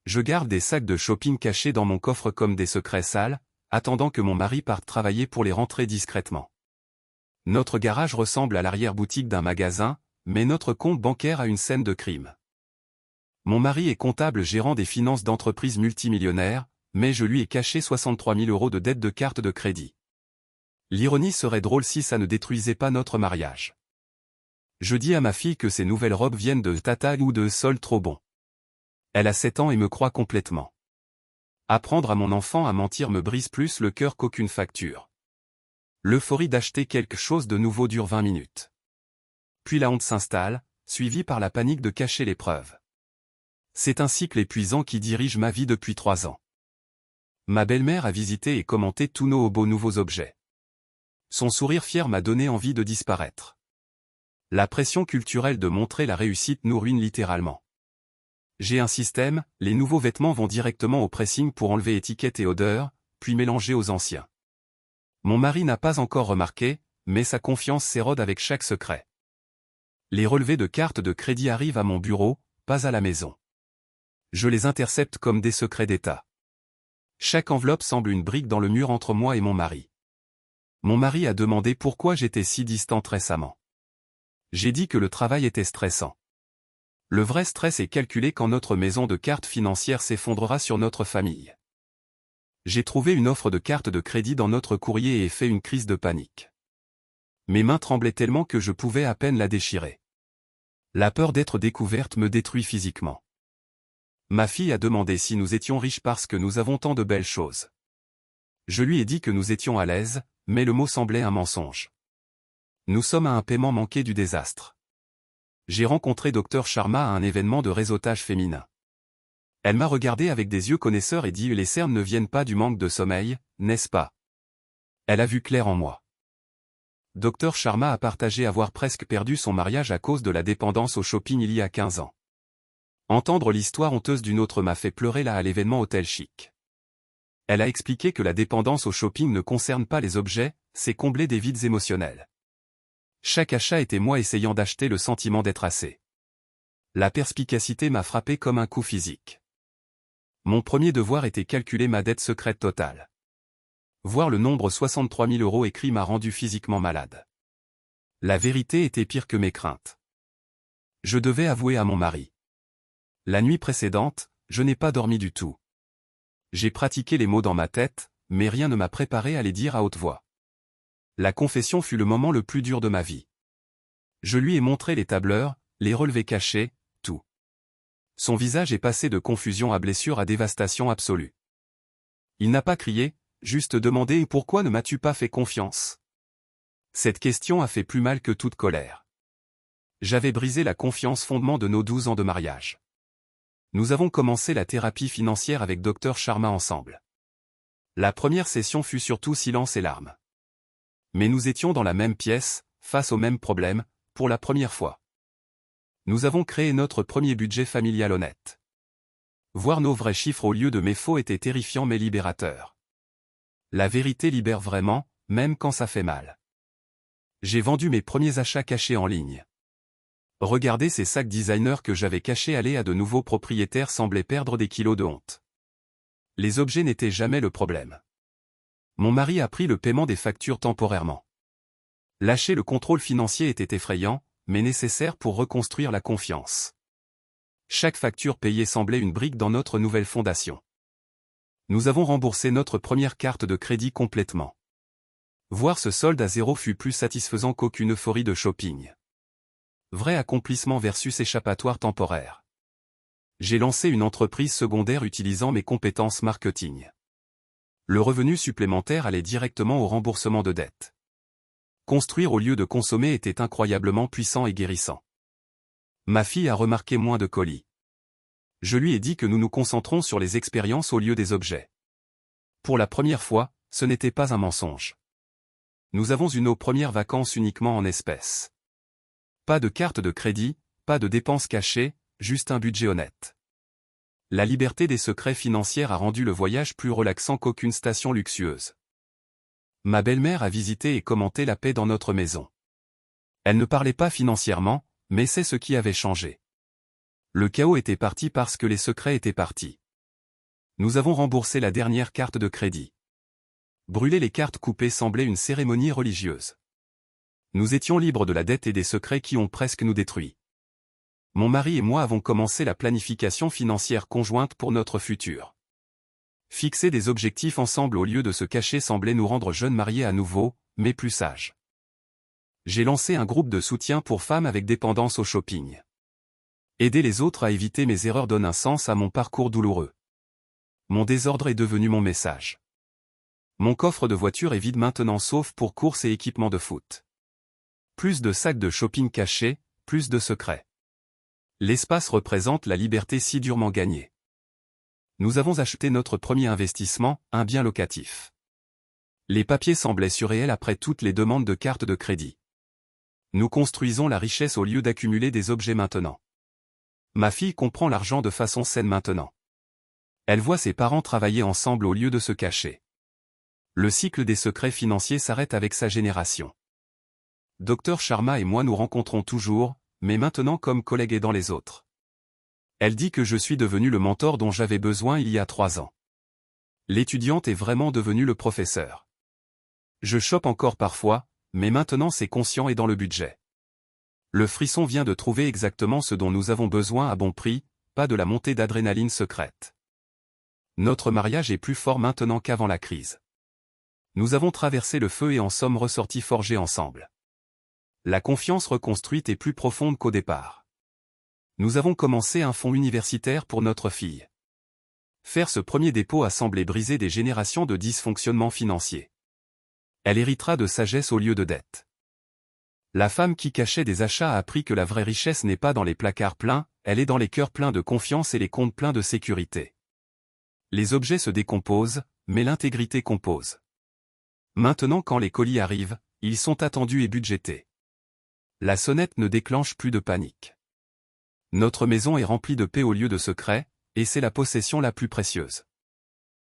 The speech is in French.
Je garde des sacs de shopping cachés dans mon coffre comme des secrets sales, attendant que mon mari parte travailler pour les rentrer discrètement. Notre garage ressemble à l'arrière-boutique d'un magasin, mais notre compte bancaire a une scène de crime. Mon mari est comptable gérant des finances d'entreprises multimillionnaires, mais je lui ai caché 63 000 € de dettes de carte de crédit. L'ironie serait drôle si ça ne détruisait pas notre mariage. Je dis à ma fille que ces nouvelles robes viennent de Tata ou de Sol trop bon. Elle a 7 ans et me croit complètement. Apprendre à mon enfant à mentir me brise plus le cœur qu'aucune facture. L'euphorie d'acheter quelque chose de nouveau dure 20 minutes. Puis la honte s'installe, suivie par la panique de cacher les preuves. C'est un cycle épuisant qui dirige ma vie depuis 3 ans. Ma belle-mère a visité et commenté tous nos beaux nouveaux objets. Son sourire fier m'a donné envie de disparaître. La pression culturelle de montrer la réussite nous ruine littéralement. J'ai un système, les nouveaux vêtements vont directement au pressing pour enlever étiquettes et odeurs, puis mélanger aux anciens. Mon mari n'a pas encore remarqué, mais sa confiance s'érode avec chaque secret. Les relevés de cartes de crédit arrivent à mon bureau, pas à la maison. Je les intercepte comme des secrets d'État. Chaque enveloppe semble une brique dans le mur entre moi et mon mari. Mon mari a demandé pourquoi j'étais si distante récemment. J'ai dit que le travail était stressant. Le vrai stress est calculé quand notre maison de cartes financières s'effondrera sur notre famille. J'ai trouvé une offre de carte de crédit dans notre courrier et ai fait une crise de panique. Mes mains tremblaient tellement que je pouvais à peine la déchirer. La peur d'être découverte me détruit physiquement. Ma fille a demandé si nous étions riches parce que nous avons tant de belles choses. Je lui ai dit que nous étions à l'aise, mais le mot semblait un mensonge. Nous sommes à un paiement manqué du désastre. J'ai rencontré Dr Sharma à un événement de réseautage féminin. Elle m'a regardé avec des yeux connaisseurs et dit « Les cernes ne viennent pas du manque de sommeil, n'est-ce pas ?» Elle a vu clair en moi. Dr Sharma a partagé avoir presque perdu son mariage à cause de la dépendance au shopping il y a 15 ans. Entendre l'histoire honteuse d'une autre m'a fait pleurer là à l'événement Hôtel Chic. Elle a expliqué que la dépendance au shopping ne concerne pas les objets, c'est combler des vides émotionnels. Chaque achat était moi essayant d'acheter le sentiment d'être assez. La perspicacité m'a frappé comme un coup physique. Mon premier devoir était calculer ma dette secrète totale. Voir le nombre 63 000 € écrit m'a rendu physiquement malade. La vérité était pire que mes craintes. Je devais avouer à mon mari. La nuit précédente, je n'ai pas dormi du tout. J'ai pratiqué les mots dans ma tête, mais rien ne m'a préparé à les dire à haute voix. La confession fut le moment le plus dur de ma vie. Je lui ai montré les tableurs, les relevés cachés, tout. Son visage est passé de confusion à blessure à dévastation absolue. Il n'a pas crié, juste demandé « Pourquoi ne m'as-tu pas fait confiance ?» Cette question a fait plus mal que toute colère. J'avais brisé la confiance fondement de nos 12 ans de mariage. Nous avons commencé la thérapie financière avec Dr Sharma ensemble. La première session fut surtout silence et larmes. Mais nous étions dans la même pièce, face au même problème, pour la première fois. Nous avons créé notre premier budget familial honnête. Voir nos vrais chiffres au lieu de mes faux était terrifiant mais libérateur. La vérité libère vraiment, même quand ça fait mal. J'ai vendu mes premiers achats cachés en ligne. Regarder ces sacs designer que j'avais cachés aller à de nouveaux propriétaires semblait perdre des kilos de honte. Les objets n'étaient jamais le problème. Mon mari a pris le paiement des factures temporairement. Lâcher le contrôle financier était effrayant, mais nécessaire pour reconstruire la confiance. Chaque facture payée semblait une brique dans notre nouvelle fondation. Nous avons remboursé notre première carte de crédit complètement. Voir ce solde à zéro fut plus satisfaisant qu'aucune euphorie de shopping. Vrai accomplissement versus échappatoire temporaire. J'ai lancé une entreprise secondaire utilisant mes compétences marketing. Le revenu supplémentaire allait directement au remboursement de dettes. Construire au lieu de consommer était incroyablement puissant et guérissant. Ma fille a remarqué moins de colis. Je lui ai dit que nous nous concentrons sur les expériences au lieu des objets. Pour la première fois, ce n'était pas un mensonge. Nous avons eu nos premières vacances uniquement en espèces. Pas de carte de crédit, pas de dépenses cachées, juste un budget honnête. La liberté des secrets financiers a rendu le voyage plus relaxant qu'aucune station luxueuse. Ma belle-mère a visité et commenté la paix dans notre maison. Elle ne parlait pas financièrement, mais c'est ce qui avait changé. Le chaos était parti parce que les secrets étaient partis. Nous avons remboursé la dernière carte de crédit. Brûler les cartes coupées semblait une cérémonie religieuse. Nous étions libres de la dette et des secrets qui ont presque nous détruits. Mon mari et moi avons commencé la planification financière conjointe pour notre futur. Fixer des objectifs ensemble au lieu de se cacher semblait nous rendre jeunes mariés à nouveau, mais plus sages. J'ai lancé un groupe de soutien pour femmes avec dépendance au shopping. Aider les autres à éviter mes erreurs donne un sens à mon parcours douloureux. Mon désordre est devenu mon message. Mon coffre de voiture est vide maintenant sauf pour courses et équipements de foot. Plus de sacs de shopping cachés, plus de secrets. L'espace représente la liberté si durement gagnée. Nous avons acheté notre premier investissement, un bien locatif. Les papiers semblaient surréels après toutes les demandes de cartes de crédit. Nous construisons la richesse au lieu d'accumuler des objets maintenant. Ma fille comprend l'argent de façon saine maintenant. Elle voit ses parents travailler ensemble au lieu de se cacher. Le cycle des secrets financiers s'arrête avec sa génération. Dr Sharma et moi nous rencontrons toujours, mais maintenant comme collègues aidant les autres. Elle dit que je suis devenu le mentor dont j'avais besoin il y a 3 ans. L'étudiante est vraiment devenue le professeur. Je chope encore parfois, mais maintenant c'est conscient et dans le budget. Le frisson vient de trouver exactement ce dont nous avons besoin à bon prix, pas de la montée d'adrénaline secrète. Notre mariage est plus fort maintenant qu'avant la crise. Nous avons traversé le feu et en sommes ressortis forgés ensemble. La confiance reconstruite est plus profonde qu'au départ. Nous avons commencé un fonds universitaire pour notre fille. Faire ce premier dépôt a semblé briser des générations de dysfonctionnement financier. Elle héritera de sagesse au lieu de dette. La femme qui cachait des achats a appris que la vraie richesse n'est pas dans les placards pleins, elle est dans les cœurs pleins de confiance et les comptes pleins de sécurité. Les objets se décomposent, mais l'intégrité compose. Maintenant quand les colis arrivent, ils sont attendus et budgétés. La sonnette ne déclenche plus de panique. Notre maison est remplie de paix au lieu de secrets, et c'est la possession la plus précieuse.